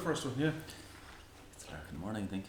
first one, yeah. It's dark in the morning, I think.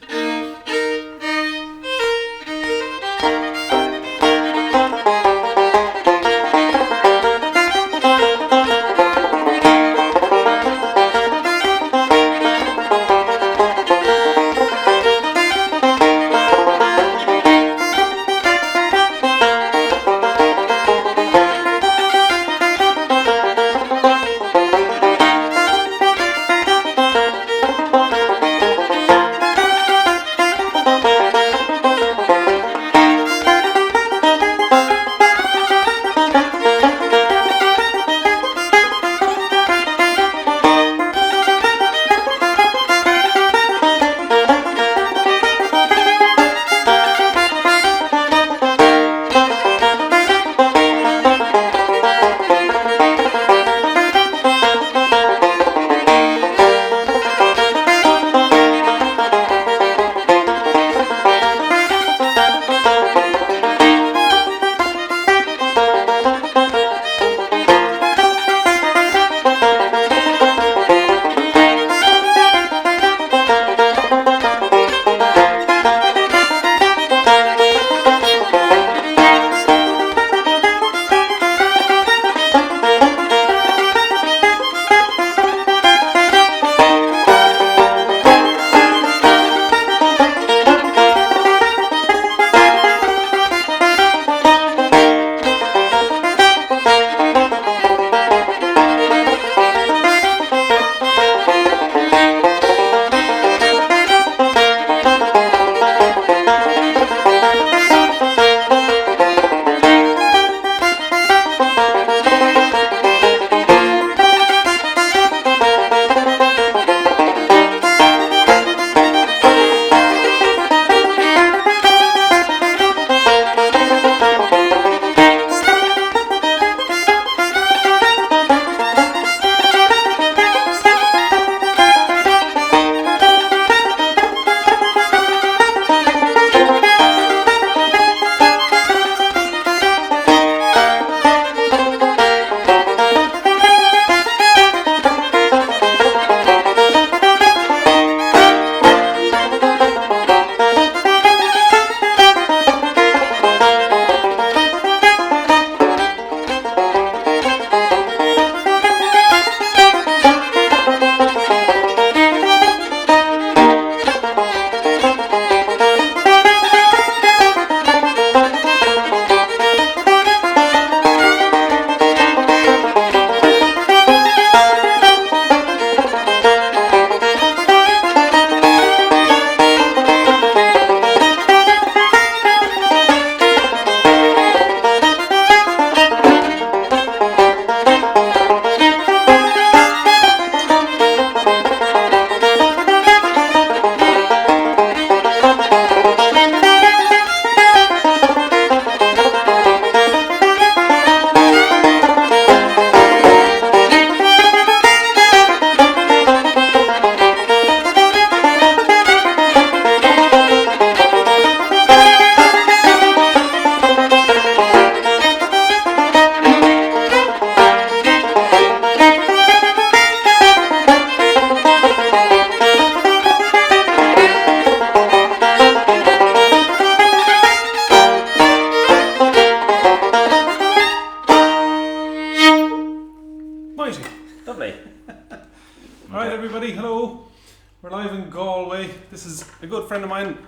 Galway. This is a good friend of mine,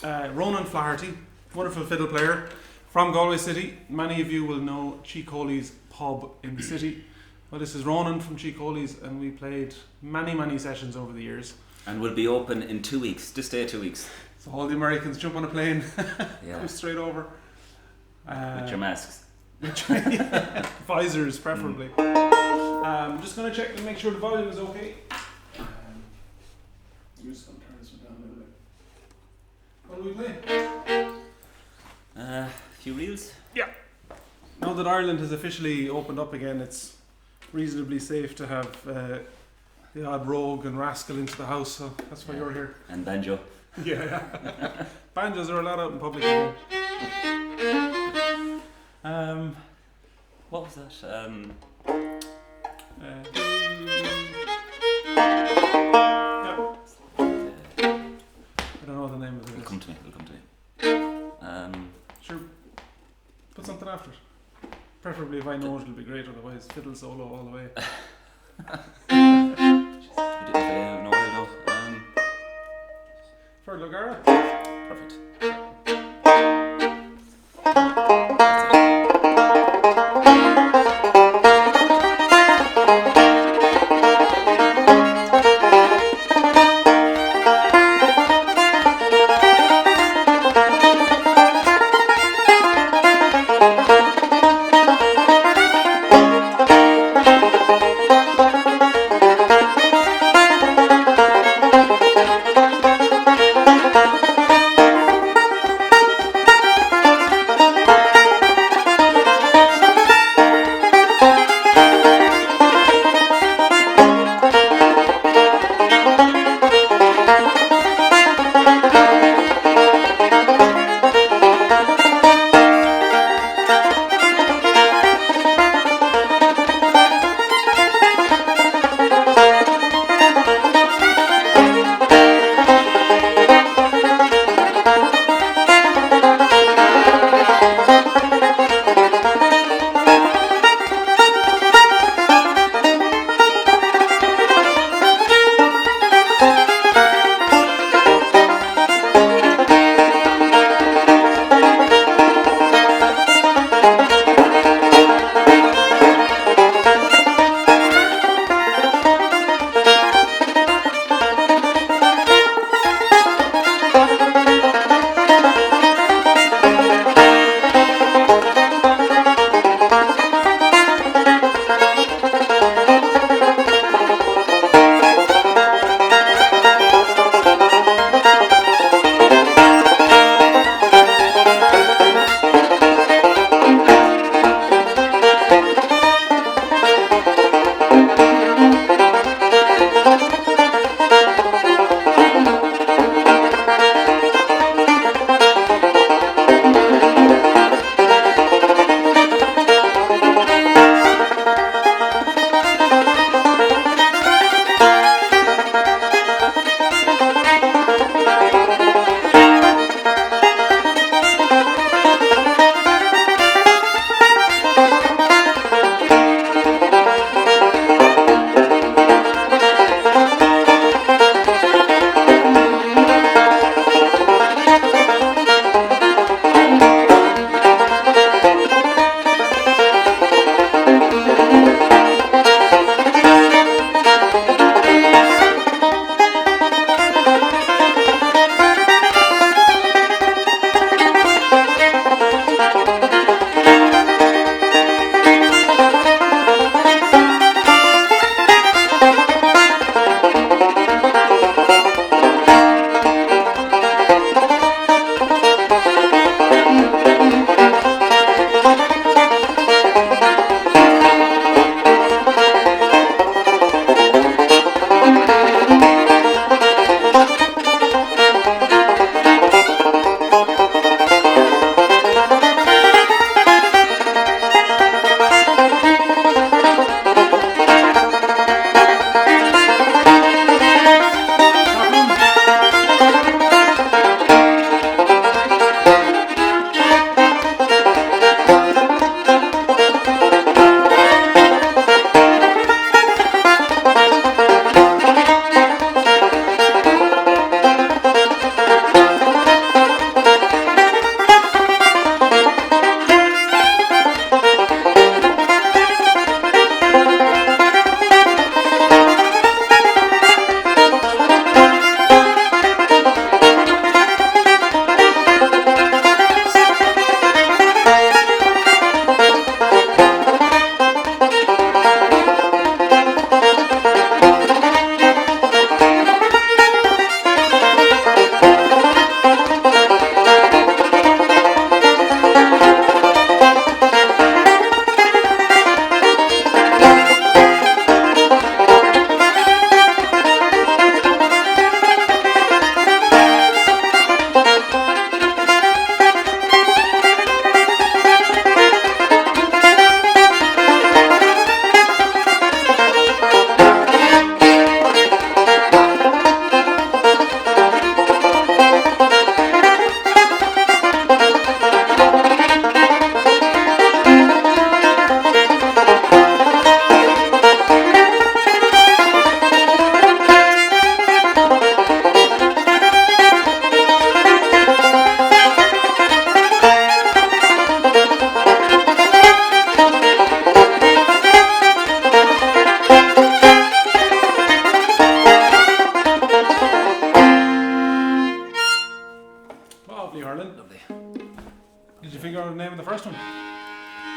Ronan O'Flaherty, wonderful fiddle player from Galway City. Many of you will know Cheekholy's pub in the city. Well, this is Ronan from Cheekholy's, and we played many sessions over the years. And we'll be open in 2 weeks, this day 2 weeks. So all the Americans jump on a plane, Yeah. come straight over. With your masks. Visors, preferably. I'm just going to check and make sure the volume is okay. I'm just going to turn this one down a little bit. What do we play? A few reels? Yeah. Now that Ireland has officially opened up again, it's reasonably safe to have the odd rogue and rascal into the house, so that's why you're here. And banjo. Yeah. Banjos are allowed out in public again. What was that? Yeah, come to me. It'll come to me. Sure. Put something after it. Preferably if I know it, it'll be great. Otherwise, fiddle solo all the way. No, no. For Lugara. Perfect.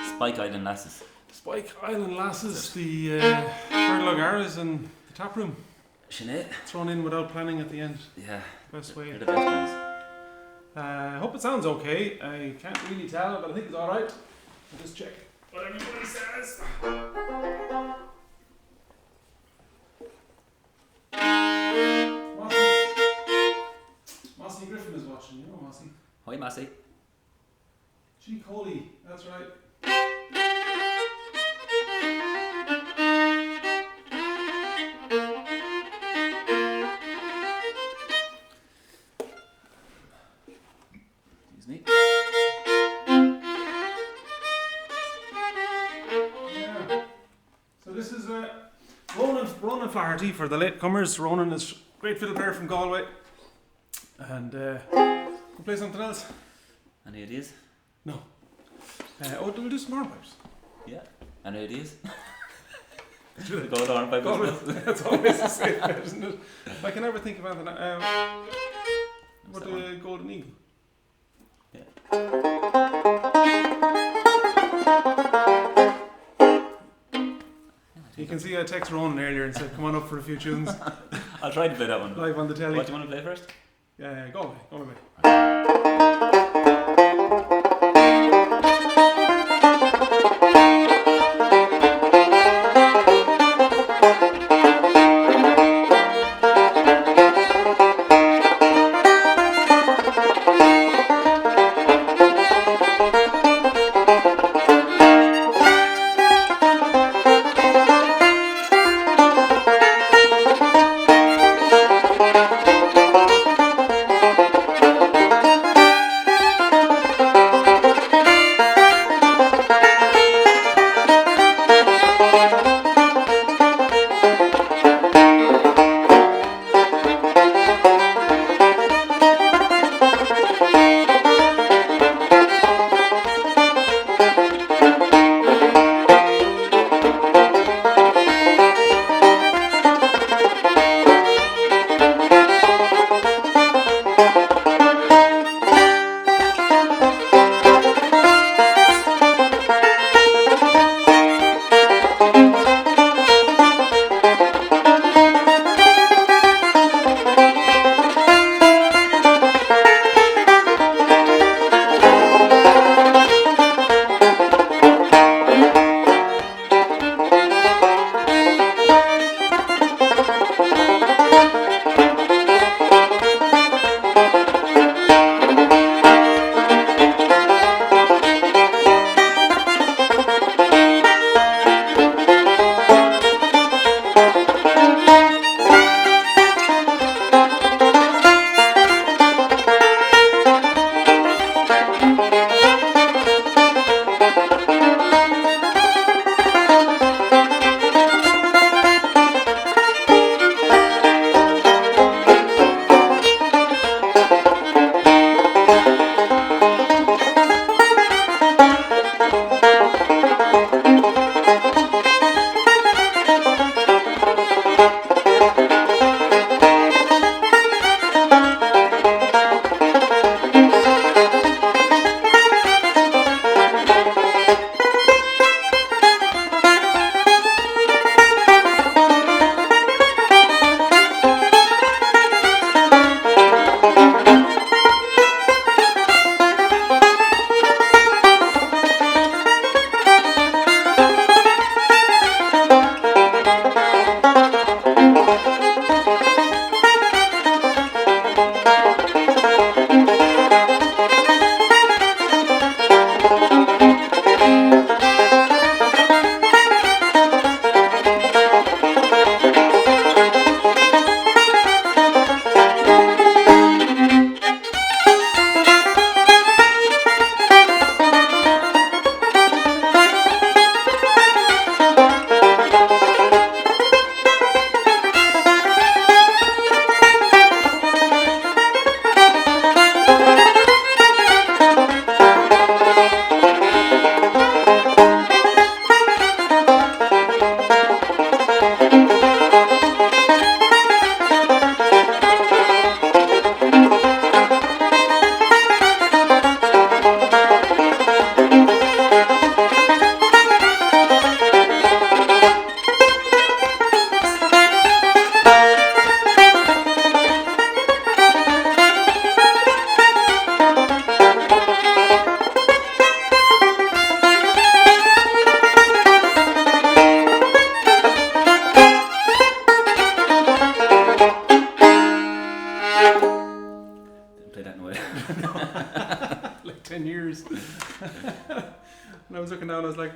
Spike Island Lasses. Spike Island Lasses, the Hurlagaras and the tap room. Sinead. Thrown in without planning at the end. Yeah. Best way. They're the best ones. I hope it sounds okay. I can't really tell, but I think it's alright. I'll just check what everybody says. Mossy Griffin is watching, you know Mossy. Hi, Massey. G. Coley, that's right. Excuse me. Yeah. So this is Ronan O'Flaherty for the latecomers. Ronan is a great fiddle player from Galway. And we'll play something else. Any ideas? No. We'll do some hornpipes. Yeah. Any ideas? Do The gold hornpipe. That's always the same, isn't it? I can never think of anything. What the Golden Eagle? Yeah. You can see I text Ronan earlier and said, come on up for a few tunes I'll try to play that one. live on the telly. What do you want to play first? Galway. 10 years. And I was looking down, I was like,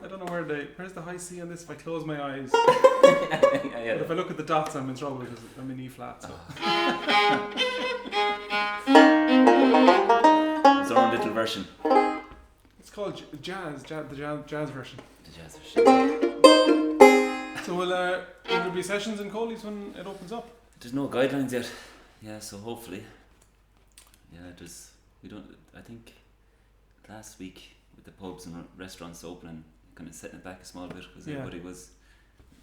I don't know where's the high C on this if I close my eyes. Yeah. But if I look at the dots, I'm in trouble because I'm in E flat. So. It's our own little version. It's called jazz version. The jazz version. So will there be sessions in Coley's when it opens up? There's no guidelines yet. Yeah, so hopefully. Yeah, I think last week with the pubs and restaurants opening, kind of setting it back a small bit because everybody was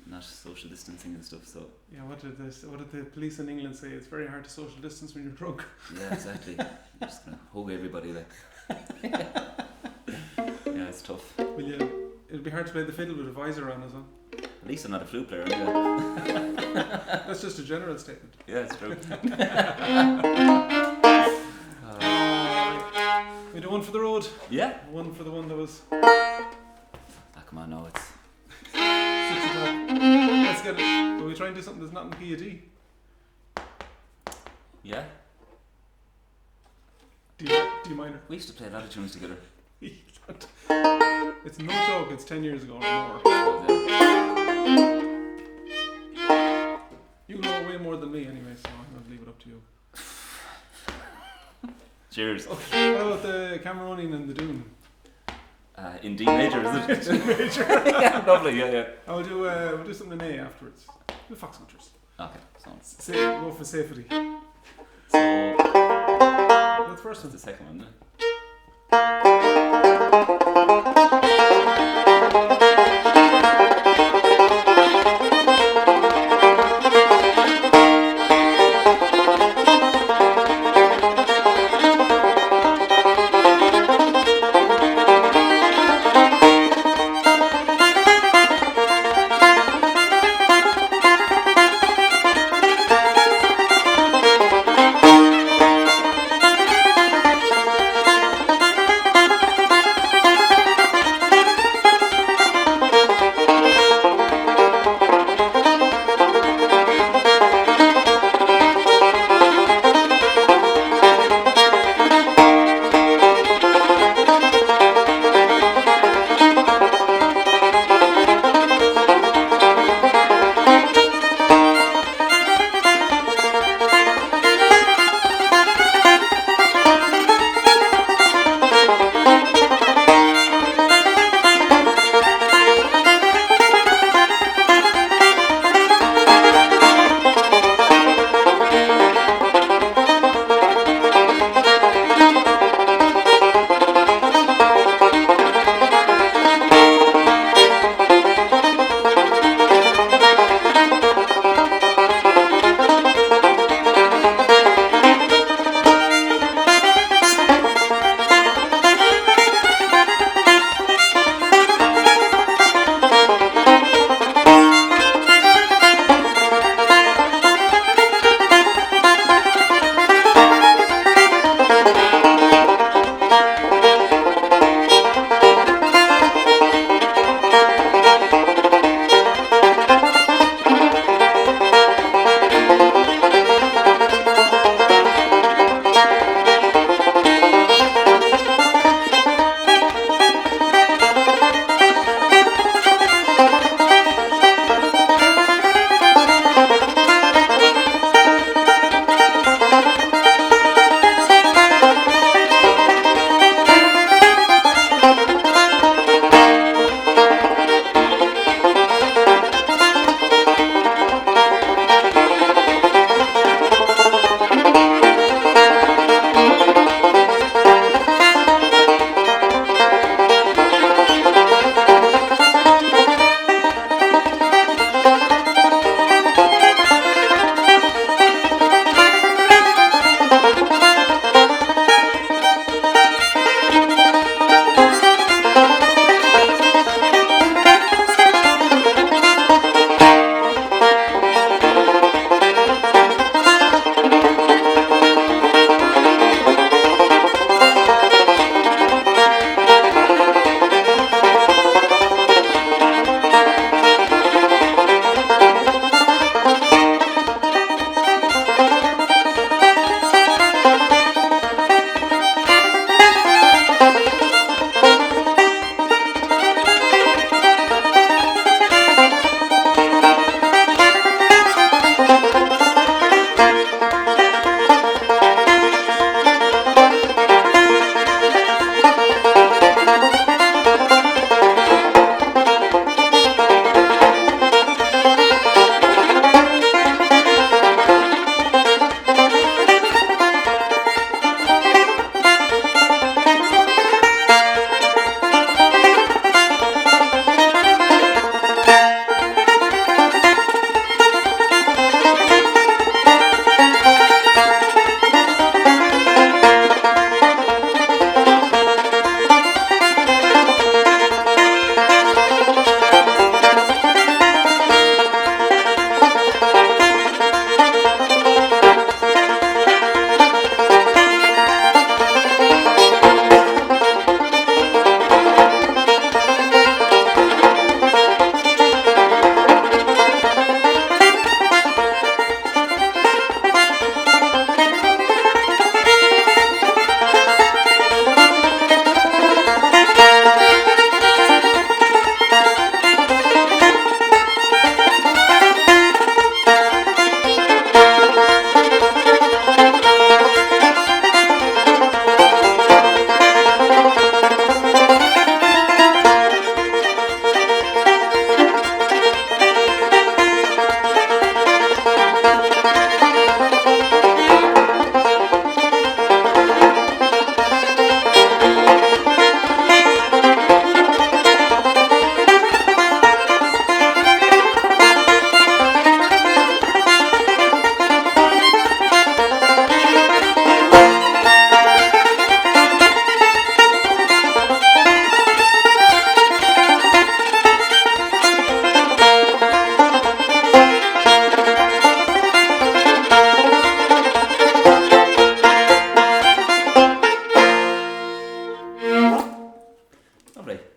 not social distancing and stuff. So yeah, what did the police in England say? It's very hard to social distance when you're drunk. Yeah, exactly. You're just gonna hug everybody like. Yeah, it's tough. It'll be hard to play the fiddle with a visor on as well. At least I'm not a flute player anyway. That's just a general statement. Yeah, it's true. We do one for the road. Yeah. One for the one that was. Come on, now it's 6 o'clock. Let's get it. Will we try and do something that's not in key of D? Yeah. D minor. We used to play a lot of tunes together. It's no joke, it's 10 years ago or more. You know way more than me anyway, so I'm going to leave it up to you. Cheers. Okay, what about the Cameronian and the Doom? In D major, is it? D major. Yeah, lovely, yeah. We'll do something in A afterwards. The Foxhunters. Okay, so Go for safety. So That's the first one. The second one,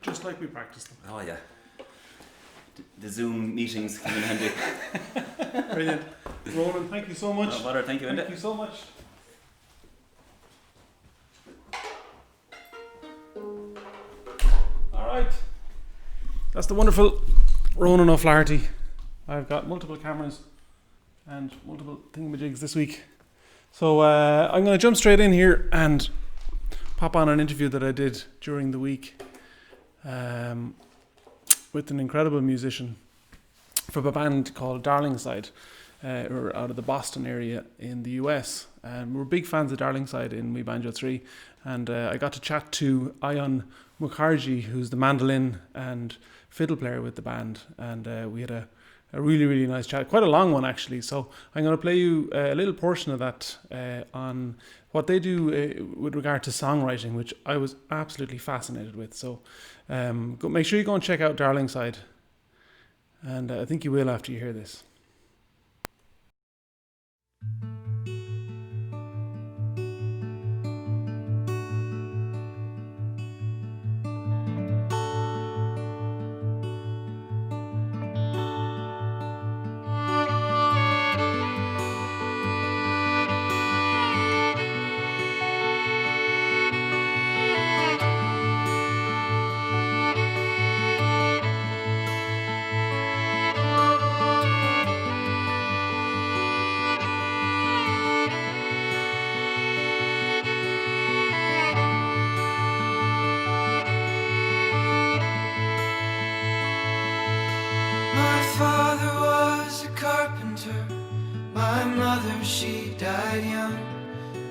just like we practiced them. Oh yeah. The Zoom meetings come in handy. Brilliant. Ronan, thank you so much. No bother, thank you, Thank you so much. Alright. That's the wonderful Ronan O'Flaherty. I've got multiple cameras and multiple thingamajigs this week. So I'm going to jump straight in here and pop on an interview that I did during the week with an incredible musician from a band called Darlingside, who are out of the Boston area in the US. We're big fans of Darlingside in We Banjo 3, and I got to chat to Auyon Mukharji, who's the mandolin and fiddle player with the band, and we had a really, really nice chat, quite a long one actually. So I'm going to play you a little portion of that on what they do with regard to songwriting, which I was absolutely fascinated with. So make sure you go and check out Darlingside, and I think you will after you hear this. She died young.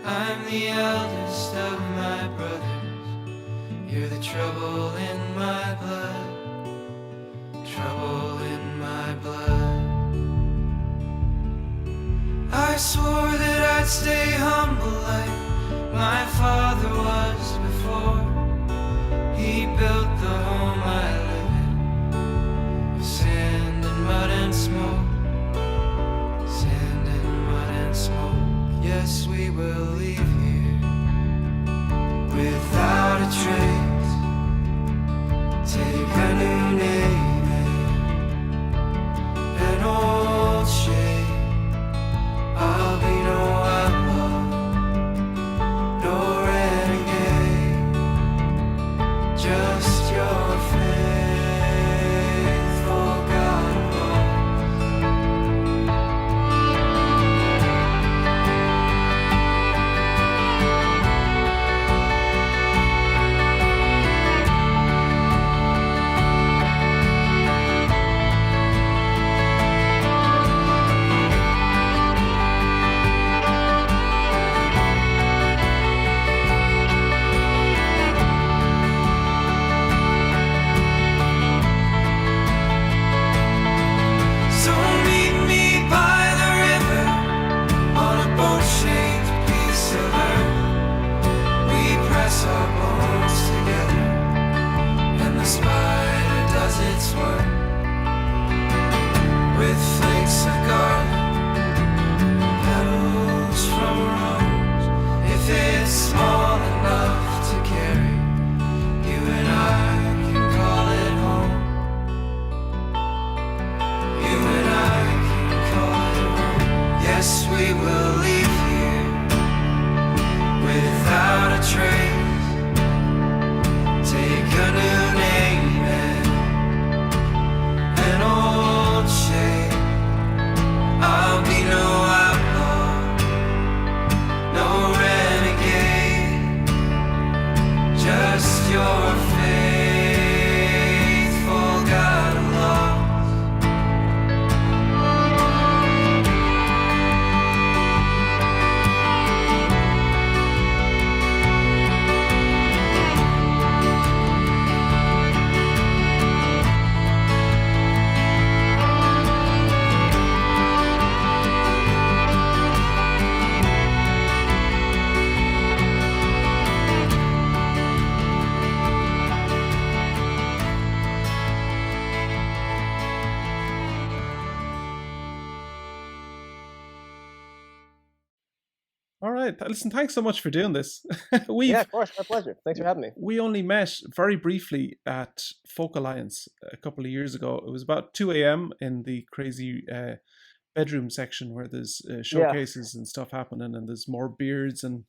I'm the eldest of my brothers. You're the trouble in my blood, trouble in my blood. I swore that I'd stay humble like my father was before he built the home I live in, of sand and mud and smoke. Yes, we will leave here without a trace. Take a new name and an old shape. I'll be no outlaw, no renegade, just your faithful God above. right. Listen, thanks so much for doing this. Yeah, of course, my pleasure. Thanks for having me. We only met very briefly at Folk Alliance a couple of years ago. It was about 2 a.m. in the crazy bedroom section where there's showcases and stuff happening, and there's more beards and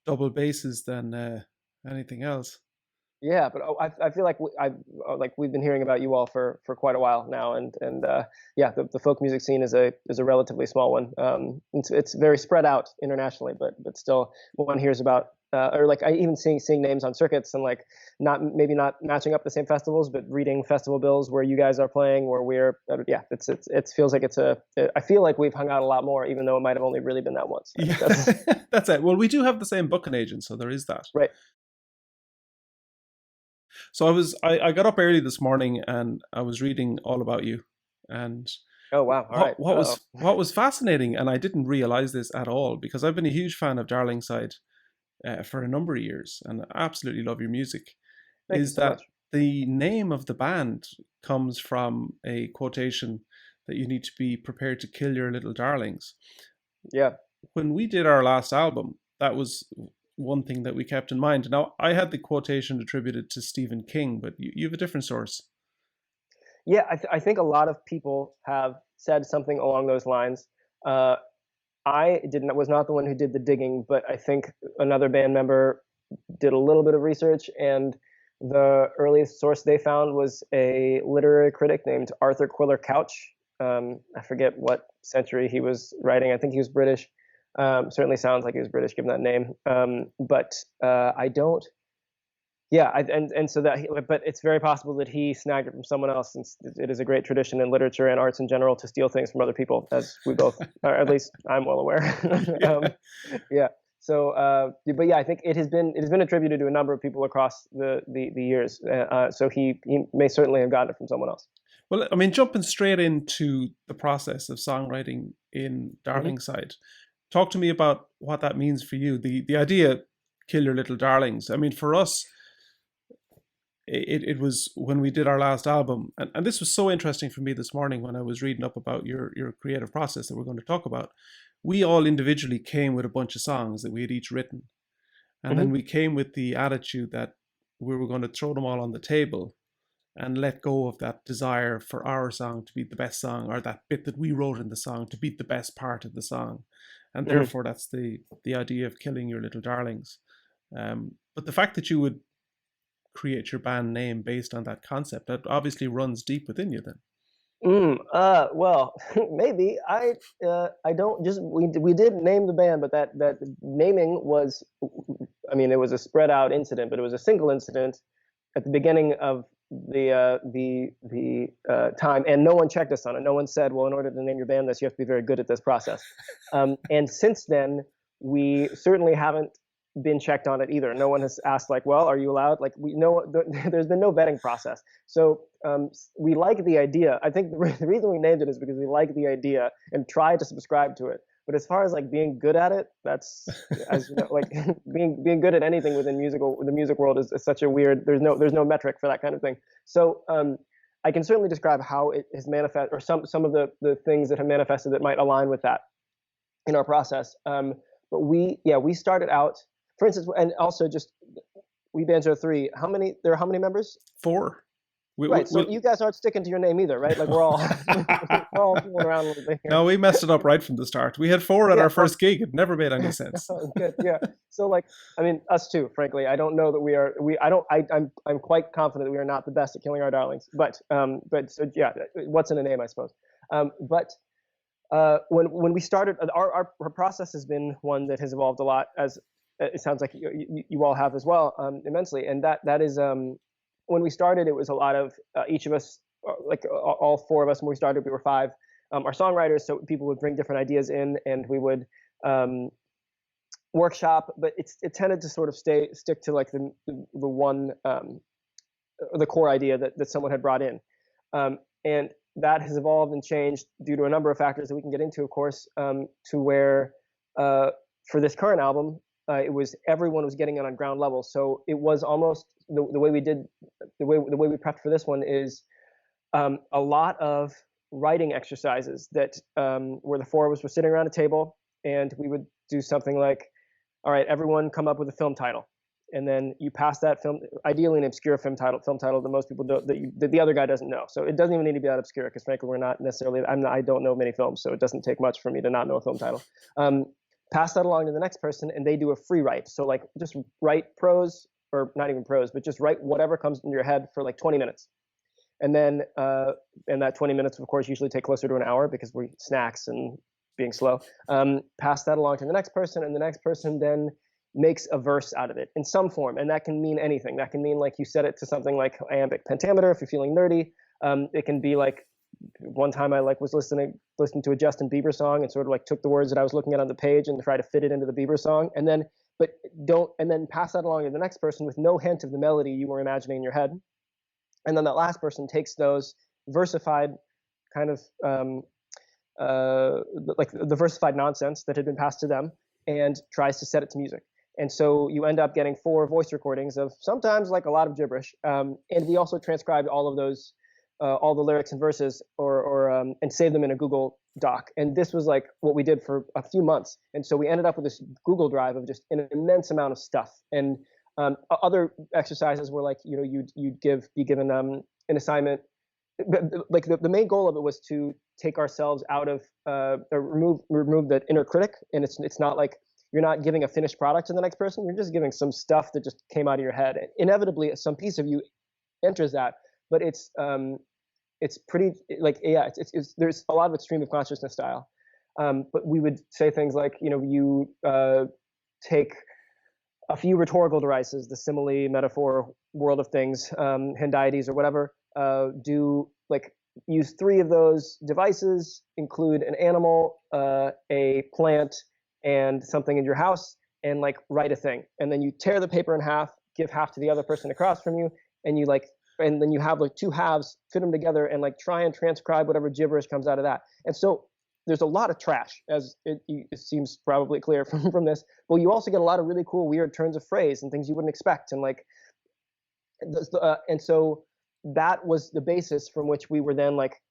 double basses than anything else. Yeah, but I feel like we've been hearing about you all for quite a while now, and yeah, the folk music scene is a relatively small one. It's very spread out internationally, but still one hears about or like I even seeing names on circuits and like maybe not matching up the same festivals, but reading festival bills where you guys are playing, where we're yeah, it feels like I feel like we've hung out a lot more, even though it might have only really been that once. Yeah, that's it. Well, we do have the same booking agent, so there is that. Right. So I got up early this morning and I was reading all about you, and oh wow, all right. What was fascinating, and I didn't realize this at all because I've been a huge fan of Darlingside for a number of years, and I absolutely love your music. Thank is you so that much. the name of the band comes from a quotation that you need to be prepared to kill your little darlings. Yeah. When we did our last album, that was one thing that we kept in mind. Now, I had the quotation attributed to Stephen King, but you have a different source. Yeah, I think a lot of people have said something along those lines. I was not the one who did the digging, but I think another band member did a little bit of research, and the earliest source they found was a literary critic named Arthur Quiller Couch. I forget what century he was writing. I think he was British. Certainly sounds like he was British given that name. But I don't. Yeah, and so but it's very possible that he snagged it from someone else, since it is a great tradition in literature and arts in general to steal things from other people, as we both, or at least I'm well aware. Yeah. So, but yeah, I think it has been attributed to a number of people across the years. So he may certainly have gotten it from someone else. Well, I mean, jumping straight into the process of songwriting in Darlingside, talk to me about what that means for you. The idea, kill your little darlings. I mean, for us, it was when we did our last album, and this was so interesting for me this morning when I was reading up about your creative process that we're going to talk about. We all individually came with a bunch of songs that we had each written, and then we came with the attitude that we were going to throw them all on the table and let go of that desire for our song to be the best song, or that bit that we wrote in the song to be the best part of the song. And therefore, that's the idea of killing your little darlings. But the fact that you would create your band name based on that concept, that obviously runs deep within you then. Well, maybe I don't just we did name the band, but that naming was, I mean, it was a spread out incident, but it was a single incident at the beginning of the time, and no one checked us on it. No one said, well, in order to name your band this, you have to be very good at this process. And since then, we certainly haven't been checked on it either. No one has asked, like, well, are you allowed? Like, we know there's been no vetting process. So we like the idea. I think the reason we named it is because we like the idea and try to subscribe to it. But as far as like being good at it, that's, as you know, like being good at anything within the music world is such a weird. There's no metric for that kind of thing. So I can certainly describe how it has manifested, or some of the things that have manifested that might align with that in our process. But we started out, for instance, and also just we Banjo 3. There are how many members? 4. So you guys aren't sticking to your name either, right? Like we're all fooling around a little bit here. No, we messed it up right from the start. We had 4 at our first gig. It never made any sense. Good, yeah. So like, I mean, us too. Frankly, I don't know that we are. I'm quite confident that we are not the best at killing our darlings. But so yeah, what's in a name, I suppose. But when we started, our process has been one that has evolved a lot, as it sounds like you all have as well, immensely. And that is. When we started, it was a lot of each of us, like all 4 of us. When we started, we were 5. Our songwriters, so people would bring different ideas in, and we would workshop. But it tended to sort of stick to like the one, the core idea that someone had brought in, and that has evolved and changed due to a number of factors that we can get into, of course, to where for this current album, it was everyone was getting it on ground level. So it was almost the way we prepped for this one is a lot of writing exercises that where the 4 of us were sitting around a table, and we would do something like, all right, everyone come up with a film title. And then you pass that film, ideally an obscure film title that most people don't, that the other guy doesn't know. So it doesn't even need to be that obscure, because frankly, we're not necessarily, I don't know many films, so it doesn't take much for me to not know a film title. Pass that along to the next person, and they do a free write. So like just write prose, or not even prose, but just write whatever comes into your head for like 20 minutes. And then, and that 20 minutes, of course, usually take closer to an hour because we snacks and being slow. Pass that along to the next person, and the next person then makes a verse out of it in some form. And that can mean anything. That can mean like you set it to something like iambic pentameter if you're feeling nerdy. It can be like, one time I like was listening to a Justin Bieber song and sort of like took the words that I was looking at on the page and tried to fit it into the Bieber song. And then pass that along to the next person with no hint of the melody you were imagining in your head. And then that last person takes those versified kind of like the versified nonsense that had been passed to them and tries to set it to music. And so you end up getting 4 voice recordings of sometimes like a lot of gibberish. And we also transcribed all of those, all the lyrics and verses, and saved them in a Google Doc. And this was like what we did for a few months. And so we ended up with this Google Drive of just an immense amount of stuff. And other exercises were like, you'd be given an assignment. Like the main goal of it was to take ourselves out of remove the inner critic. And it's not like you're not giving a finished product to the next person. You're just giving some stuff that just came out of your head. And inevitably, some piece of you enters that, but it's pretty like, yeah, it's there's a lot of it stream of consciousness style. But we would say things like, you take a few rhetorical devices, the simile, metaphor, world of things, Hendiades or whatever, use 3 of those devices, include an animal, a plant, and something in your house, and like write a thing. And then you tear the paper in half, give half to the other person across from you, and and then you have like 2 halves, fit them together, and like try and transcribe whatever gibberish comes out of that. And so there's a lot of trash, as it seems probably clear from this. Well, you also get a lot of really cool, weird turns of phrase and things you wouldn't expect, and like, and so that was the basis from which we were then like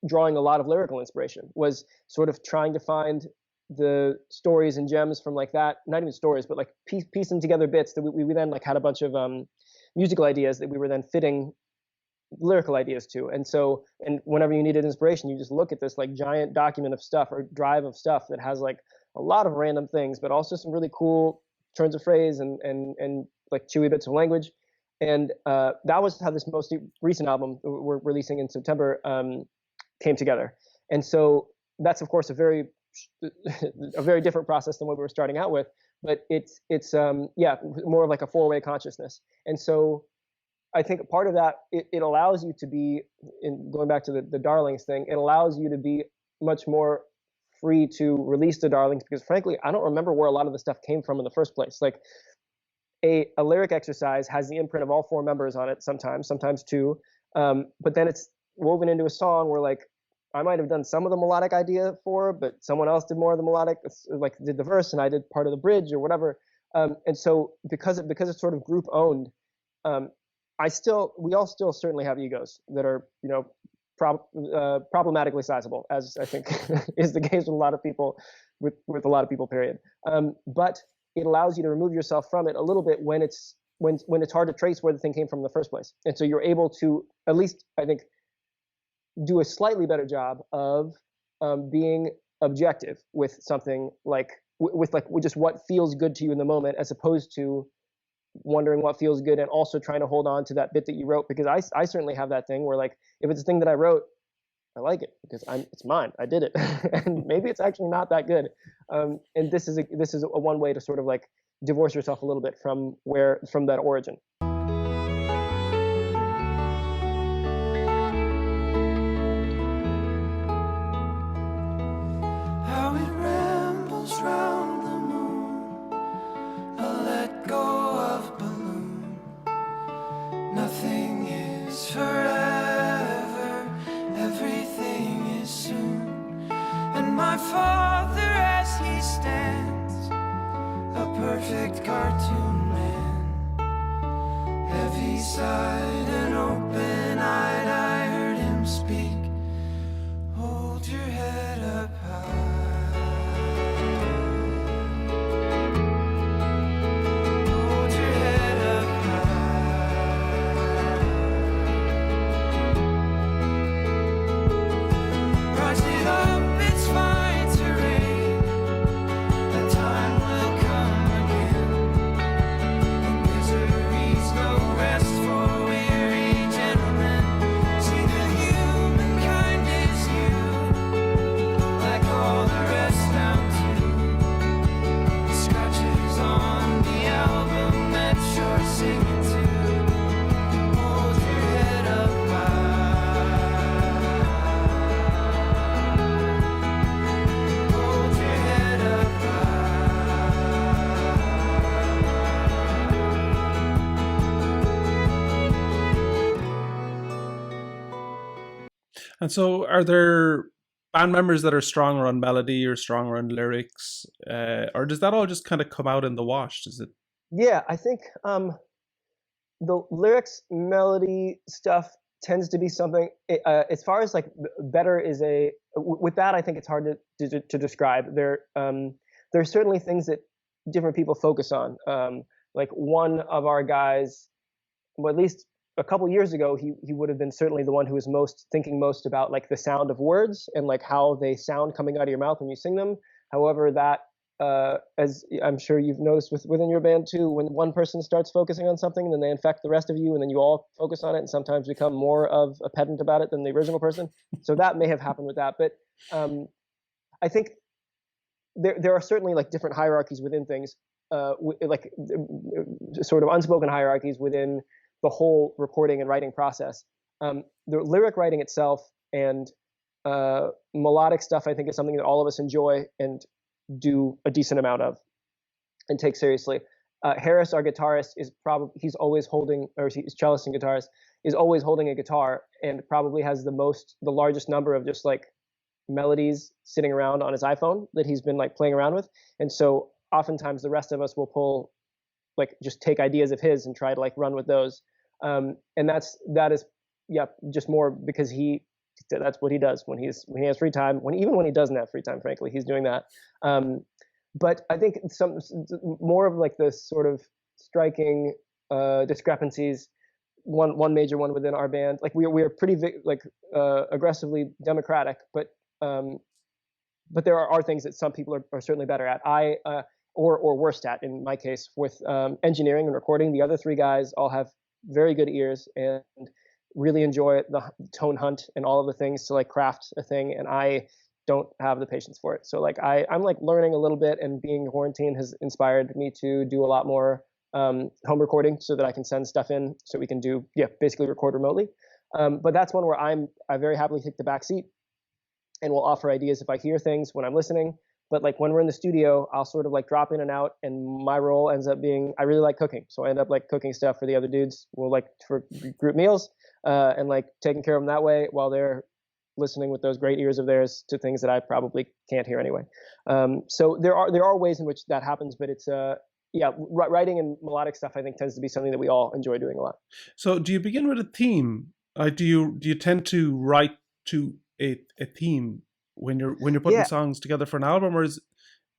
drawing a lot of lyrical inspiration, was sort of trying to find the stories and gems from like that, not even stories, but like piecing together bits that we then like had a bunch of musical ideas that we were then fitting lyrical ideas to. And so, and whenever you needed inspiration, you just look at this like giant document of stuff or drive of stuff that has like a lot of random things, but also some really cool turns of phrase and like chewy bits of language. And that was how this most recent album we're releasing in September came together. And so that's of course a very different process than what we were starting out with, but it's more of like a 4-way consciousness. And so I think part of that, it allows you to be, in going back to the Darlings thing, it allows you to be much more free to release the Darlings, because frankly, I don't remember where a lot of the stuff came from in the first place. Like a lyric exercise has the imprint of all 4 members on it, sometimes 2, but then it's woven into a song where like I might have done some of the melodic idea for, but someone else did more of the melodic, like did the verse and I did part of the bridge or whatever. And so because it's sort of group owned, we all still certainly have egos that are, problematically sizable, as I think is the case with a lot of people, with a lot of people, period. But it allows you to remove yourself from it a little bit when it's hard to trace where the thing came from in the first place. And so you're able to, at least I think, do a slightly better job of being objective with something like with just what feels good to you in the moment, as opposed to wondering what feels good and also trying to hold on to that bit that you wrote. Because I certainly have that thing where like, if it's a thing that I wrote, I like it because it's mine. I did it, and maybe it's actually not that good. And this is a one way to sort of like divorce yourself a little bit from that origin. How it rambles round the moon, a let go of balloon. Nothing is forever, everything is soon. And my father as he stands, a perfect cartoon man, heavy-sighed and open-eyed, I heard him speak. Hold your head up high. And so, are there band members that are stronger on melody or stronger on lyrics, or does that all just kind of come out in the wash? Does it? Yeah, I think the lyrics, melody stuff tends to be something. As far as like better is with that, I think it's hard to describe. There are certainly things that different people focus on. Like one of our guys, well, at least a couple years ago, he would have been certainly the one who was thinking most about like the sound of words and like how they sound coming out of your mouth when you sing them. However, that as I'm sure you've noticed within your band too, when one person starts focusing on something, then they infect the rest of you, and then you all focus on it, and sometimes become more of a pedant about it than the original person. So that may have happened with that, but I think there are certainly like different hierarchies within things, like sort of unspoken hierarchies within the whole recording and writing process. The lyric writing itself and melodic stuff, I think, is something that all of us enjoy and do a decent amount of and take seriously. Harris, our guitarist, he's always holding, or he's cellist and guitarist, is always holding a guitar and probably has the largest number of just like melodies sitting around on his iPhone that he's been like playing around with. And so oftentimes the rest of us will just take ideas of his and try to like run with those. And that is just more because that's what he does when he has free time. Even when he doesn't have free time, frankly, he's doing that. But I think some more of like the sort of striking discrepancies. One major one within our band, like we are pretty aggressively democratic, but there are things that some people are certainly better at. Or worse at, in my case, with engineering and recording. The other three guys all have very good ears and really enjoy the tone hunt and all of the things to like craft a thing, and I don't have the patience for it. So like I'm like learning a little bit, and being quarantined has inspired me to do a lot more home recording so that I can send stuff in so we can basically record remotely. But that's one where I very happily take the back seat and will offer ideas if I hear things when I'm listening. But like when we're in the studio, I'll sort of like drop in and out, and my role ends up being, I really like cooking, so I end up like cooking stuff for the other dudes. We'll like for group meals and like taking care of them that way while they're listening with those great ears of theirs to things that I probably can't hear anyway. So there are ways in which that happens, but it's writing and melodic stuff I think tends to be something that we all enjoy doing a lot. So do you begin with a theme? Do you tend to write to a theme when you're putting songs together for an album, or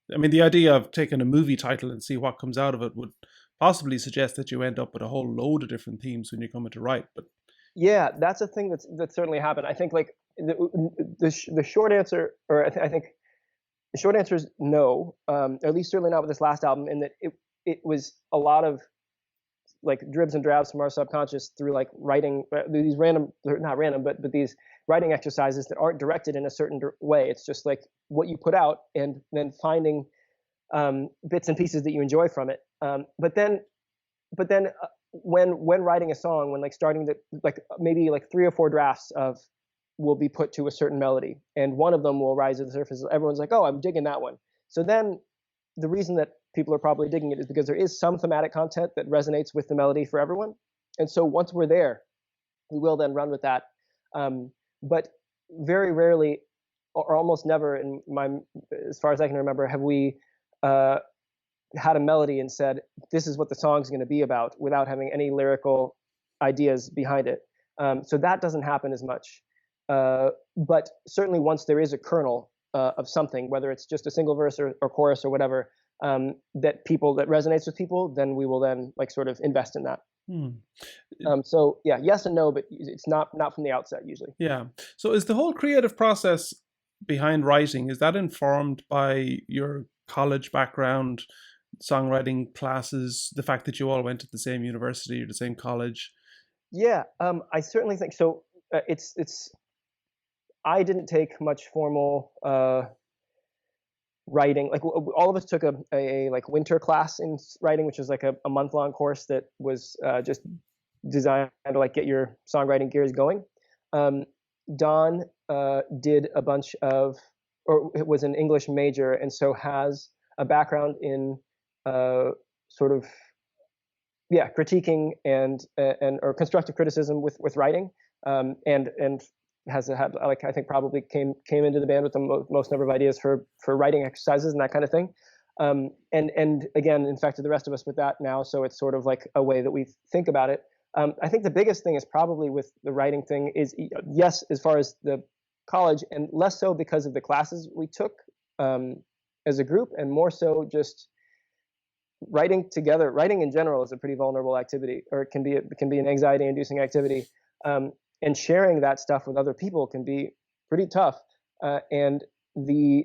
the idea of taking a movie title and see what comes out of it would possibly suggest that you end up with a whole load of different themes when you come to write. But yeah, that's a thing that's certainly happened. I think like the short answer, or I think the short answer is no, at least certainly not with this last album, in that it was a lot of like dribs and drabs from our subconscious through like writing these not random, but these writing exercises that aren't directed in a certain way. It's just like what you put out, and then finding bits and pieces that you enjoy from it. But then when writing a song, when like starting to like maybe like 3 or 4 drafts will be put to a certain melody, and one of them will rise to the surface. Everyone's like, oh, I'm digging that one. So then the reason that people are probably digging it is because there is some thematic content that resonates with the melody for everyone. And so once we're there, we will then run with that. But very rarely, or almost never, as far as I can remember, have we had a melody and said, this is what the song's going to be about, without having any lyrical ideas behind it. So that doesn't happen as much. But certainly once there is a kernel of something, whether it's just a single verse or chorus or whatever, that resonates with people, then we will then like sort of invest in that. So yeah, yes and no, but it's not from the outset usually. Yeah. So is the whole creative process behind writing, is that informed by your college background, songwriting classes, the fact that you all went to the same university or the same college? Yeah, I certainly think so. It's I didn't take much formal writing. Like all of us took a like winter class in writing, which was like a month-long course that was just designed to like get your songwriting gears going. Don did a bunch of, or it was an English major, and so has a background in sort of critiquing and or constructive criticism with writing, and has had, like, I think probably came into the band with the most number of ideas for writing exercises and that kind of thing. And again, infected the rest of us with that now. So it's sort of like a way that we think about it. I think the biggest thing is probably with the writing thing is, yes, as far as the college, and less so because of the classes we took as a group, and more so just writing together. Writing in general is a pretty vulnerable activity, or it can be an anxiety-inducing activity, and sharing that stuff with other people can be pretty tough. And the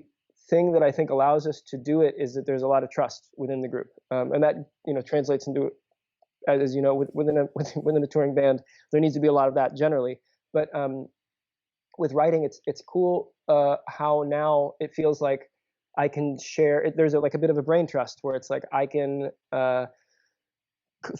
thing that I think allows us to do it is that there's a lot of trust within the group, and that translates into, as you know, within a touring band, there needs to be a lot of that generally. But with writing, it's cool how now it feels like I can share it. There's like a bit of a brain trust where it's like I can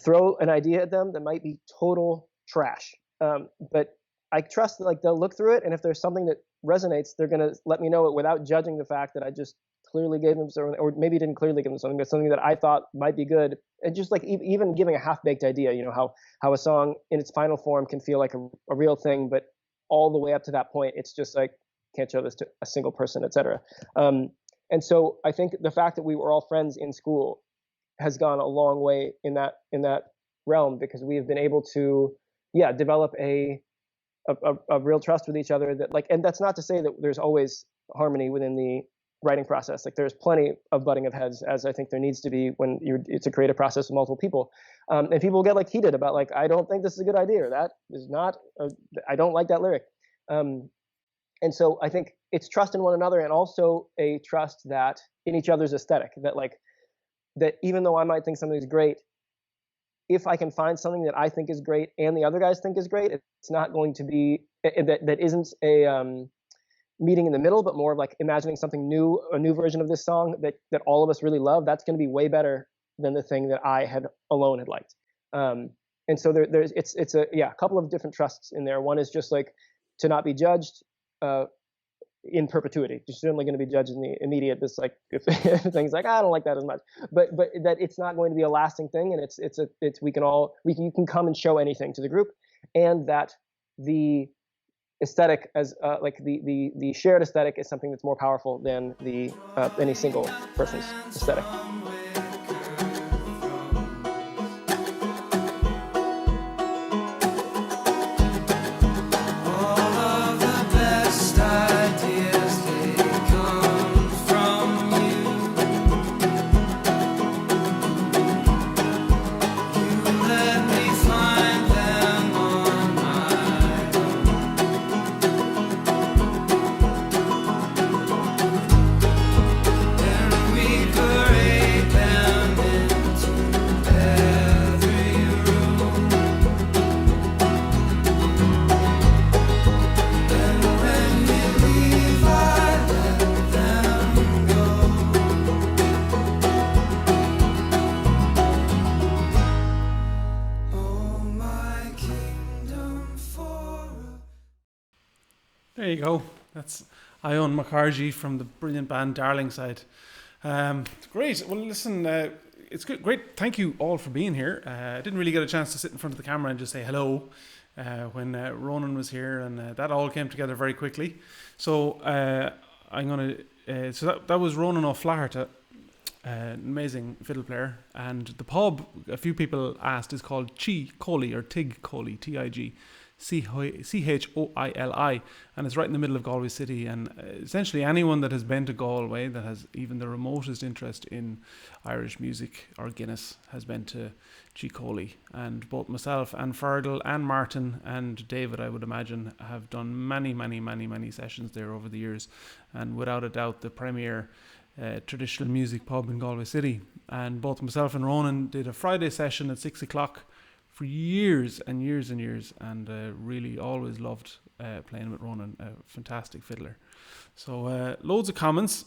throw an idea at them that might be total trash, but I trust that, like, they'll look through it, and if there's something that resonates, they're gonna let me know it without judging the fact that I just clearly gave them something, or maybe didn't clearly give them something, but something that I thought might be good. And just like even giving a half-baked idea, how a song in its final form can feel like a real thing, but all the way up to that point, it's just like, can't show this to a single person, etc. And so I think the fact that we were all friends in school has gone a long way in that realm, because we have been able to, develop a real trust with each other. That, like, and that's not to say that there's always harmony within the writing process. Like, there's plenty of butting of heads, as I think there needs to be when it's a creative process with multiple people. And people get like heated about, like, I don't think this is a good idea, or that is not, I don't like that lyric. And so I think it's trust in one another, and also a trust that in each other's aesthetic, that even though I might think something's great, if I can find something that I think is great and the other guys think is great, it's not going to be, that isn't a meeting in the middle, but more of like imagining something new, a new version of this song that all of us really love. That's going to be way better than the thing that I had liked. And so it's a couple of different trusts in there. One is just like to not be judged in perpetuity. You're certainly going to be judged in the immediate. This, like, if things like, I don't like that as much, but that it's not going to be a lasting thing, and you can come and show anything to the group, and that the aesthetic as like the shared aesthetic is something that's more powerful than the any single person's aesthetic. There you go. That's Auyon Mukharji from the brilliant band Darlingside. Great. Well, listen, it's good. Great. Thank you all for being here. I didn't really get a chance to sit in front of the camera and just say hello when Ronan was here, and that all came together very quickly. So I'm going to... so that was Ronan O'Flaherty, an amazing fiddle player. And the pub, a few people asked, is called Chi Coli, or Tig Coli, Tig. Choili, and it's right in the middle of Galway City. And essentially anyone that has been to Galway that has even the remotest interest in Irish music or Guinness has been to Chi Coli. And both myself and Fergal and Martin and David, I would imagine, have done many sessions there over the years, and without a doubt the premier traditional music pub in Galway City. And both myself and Ronan did a Friday session at 6 o'clock for years and years and years, and really always loved playing with Ronan, a fantastic fiddler. So loads of comments.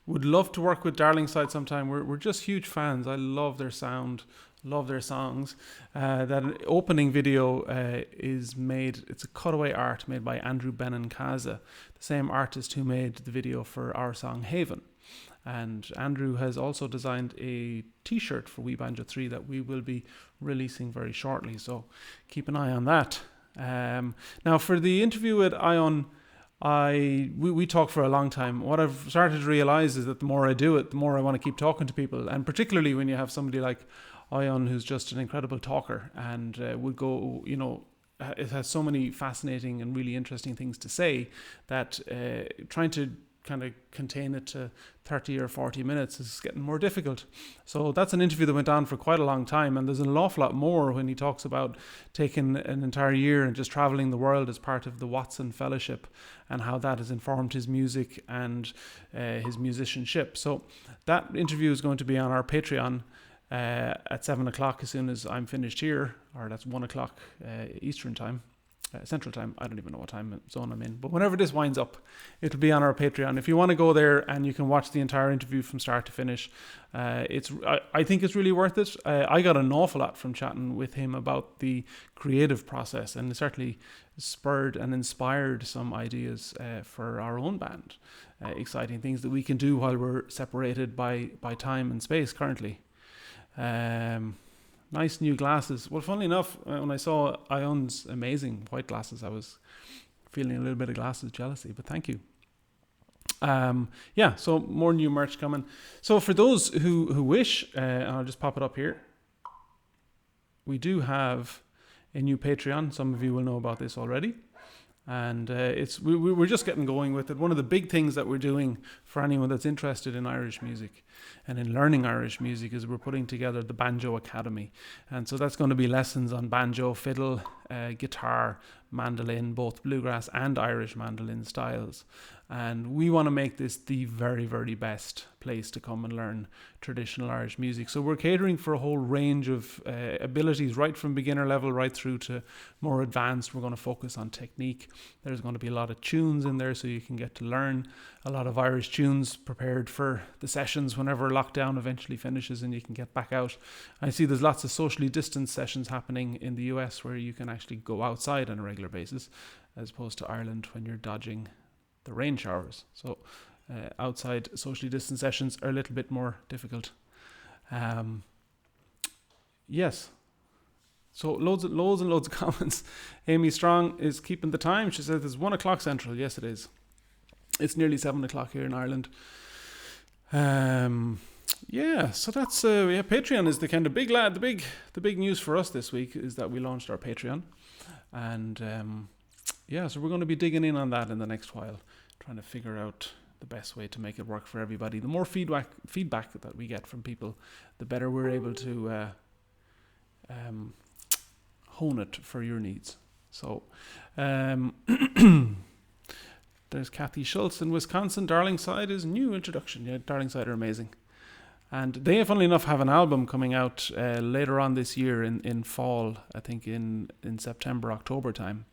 Would love to work with Darlingside sometime. We're just huge fans. I love their sound, love their songs. That opening video is made, it's a cutaway art made by Andrew Benencaza, the same artist who made the video for our song Haven. And Andrew has also designed a t-shirt for We Banjo 3 that we will be releasing very shortly, so keep an eye on that. Now, for the interview with Auyon, we talked for a long time. What I've started to realise is that the more I do it, the more I want to keep talking to people, and particularly when you have somebody like Auyon, who's just an incredible talker and would go, it has so many fascinating and really interesting things to say that trying to kind of contain it to 30 or 40 minutes is getting more difficult. So that's an interview that went on for quite a long time, and there's an awful lot more when he talks about taking an entire year and just traveling the world as part of the Watson Fellowship and how that has informed his music and his musicianship. So that interview is going to be on our Patreon at 7 o'clock as soon as I'm finished here, or that's 1 o'clock Eastern time. Central time. I don't even know what time zone I'm in, but whenever this winds up, it'll be on our Patreon. If you want to go there and you can watch the entire interview from start to finish, I think it's really worth it. I got an awful lot from chatting with him about the creative process, and it certainly spurred and inspired some ideas for our own band. Exciting things that we can do while we're separated by time and space currently. Nice new glasses. Well, funnily enough, when I saw Auyon's amazing white glasses, I was feeling a little bit of glasses jealousy, but thank you. So more new merch coming. So for those who wish, and I'll just pop it up here, we do have a new Patreon. Some of you will know about this already. And we're just getting going with it. One of the big things that we're doing for anyone that's interested in Irish music and in learning Irish music is we're putting together the Banjo Academy. And so that's going to be lessons on banjo, fiddle, guitar, mandolin, both bluegrass and Irish mandolin styles. And we want to make this the very, very best place to come and learn traditional Irish music. So we're catering for a whole range of abilities, right from beginner level right through to more advanced. We're going to focus on technique. There's going to be a lot of tunes in there so you can get to learn a lot of Irish tunes prepared for the sessions whenever lockdown eventually finishes and you can get back out. I see there's lots of socially distanced sessions happening in the US where you can actually go outside on a regular basis, as opposed to Ireland when you're dodging the rain showers. So outside socially distanced sessions are a little bit more difficult. Yes. So loads and loads of comments. Amy Strong is keeping the time. She says it's 1 o'clock Central. Yes, it is. It's nearly 7 o'clock here in Ireland. So that's Patreon is the kind of big lad. The big news for us this week is that we launched our Patreon, and so we're going to be digging in on that in the next while, trying to figure out the best way to make it work for everybody. The more feedback that we get from people, the better we're able to hone it for your needs. So there's Kathy Schultz in Wisconsin. Darlingside is new introduction. Yeah, Darlingside are amazing. And they, funnily enough, have an album coming out later on this year in fall, I think in September, October time.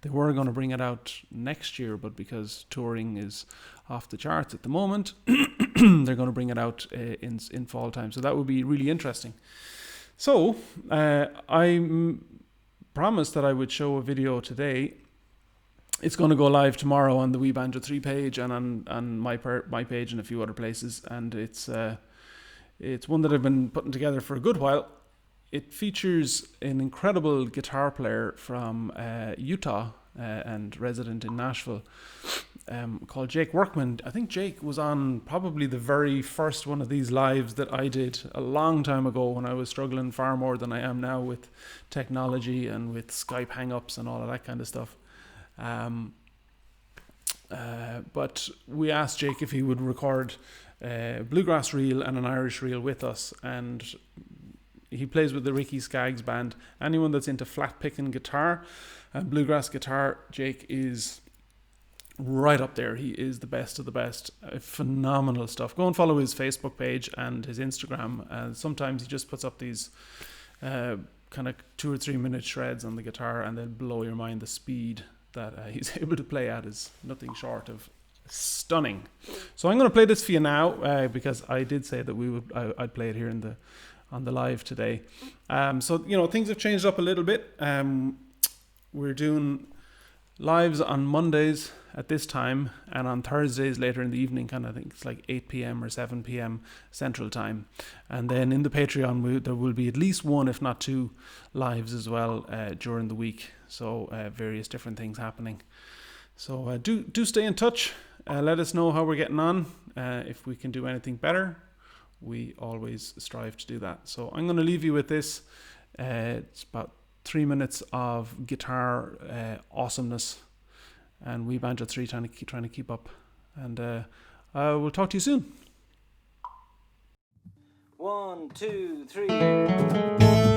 They were going to bring it out next year, but because touring is off the charts at the moment, they're going to bring it out in fall time. So that would be really interesting. So I promised that I would show a video today. It's going to go live tomorrow on the Wee Banjo 3 page and on my page and a few other places. And it's one that I've been putting together for a good while. It features an incredible guitar player from Utah and resident in Nashville called Jake Workman. I think Jake was on probably the very first one of these lives that I did a long time ago when I was struggling far more than I am now with technology and with Skype hang-ups and all of that kind of stuff. But we asked Jake if he would record a bluegrass reel and an Irish reel with us, and he plays with the Ricky Skaggs band. Anyone that's into flat picking guitar and bluegrass guitar, Jake is right up there. He is the best of the best. Phenomenal stuff. Go and follow his Facebook page and his Instagram. And sometimes he just puts up these kind of 2 or 3 minute shreds on the guitar, and they'll blow your mind. The speed that he's able to play at is nothing short of stunning. So I'm going to play this for you now because I did say that I'd play it here on the live today. So things have changed up a little bit. We're doing lives on Mondays at this time, and on Thursdays later in the evening, kind of, I think it's like 8 p.m. or 7 p.m. Central Time. And then in the Patreon, there will be at least one, if not two, lives as well during the week. So various different things happening. So do stay in touch. Let us know how we're getting on. If we can do anything better, we always strive to do that. So I'm going to leave you with this. It's about 3 minutes of guitar awesomeness, and we Banjo 3 trying to keep up. And we'll talk to you soon. 1, 2, 3.